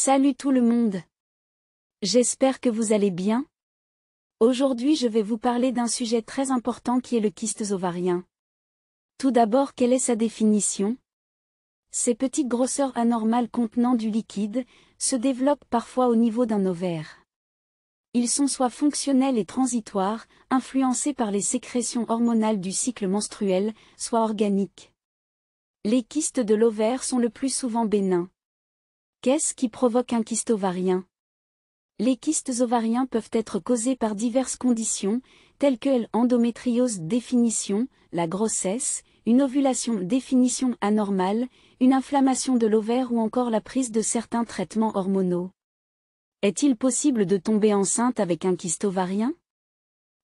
Salut tout le monde. J'espère que vous allez bien. Aujourd'hui je vais vous parler d'un sujet très important qui est le kyste ovarien. Tout d'abord, quelle est sa définition? Ces petites grosseurs anormales contenant du liquide se développent parfois au niveau d'un ovaire. Ils sont soit fonctionnels et transitoires, influencés par les sécrétions hormonales du cycle menstruel, soit organiques. Les kystes de l'ovaire sont le plus souvent bénins. Qu'est-ce qui provoque un kyste ovarien? Les kystes ovariens peuvent être causés par diverses conditions, telles que l'endométriose définition, la grossesse, une ovulation définition anormale, une inflammation de l'ovaire ou encore la prise de certains traitements hormonaux. Est-il possible de tomber enceinte avec un kyste ovarien?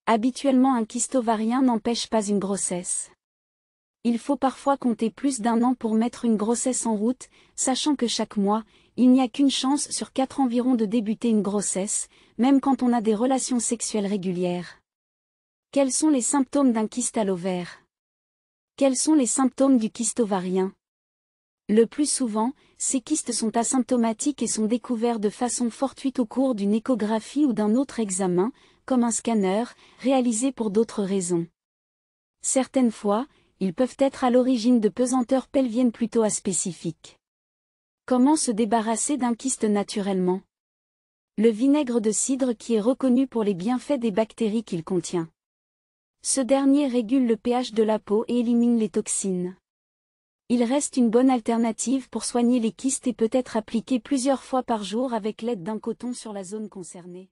Habituellement, un kyste ovarien n'empêche pas une grossesse. Il faut parfois compter plus d'un an pour mettre une grossesse en route, sachant que chaque mois, il n'y a qu'une chance sur 4 environ de débuter une grossesse, même quand on a des relations sexuelles régulières. Quels sont les symptômes d'un kyste à l'ovaire? Quels sont les symptômes du kyste ovarien? Le plus souvent, ces kystes sont asymptomatiques et sont découverts de façon fortuite au cours d'une échographie ou d'un autre examen, comme un scanner, réalisé pour d'autres raisons. Certaines fois, ils peuvent être à l'origine de pesanteurs pelviennes plutôt aspécifiques. Comment se débarrasser d'un kyste naturellement? Le vinaigre de cidre qui est reconnu pour les bienfaits des bactéries qu'il contient. Ce dernier régule le pH de la peau et élimine les toxines. Il reste une bonne alternative pour soigner les kystes et peut être appliqué plusieurs fois par jour avec l'aide d'un coton sur la zone concernée.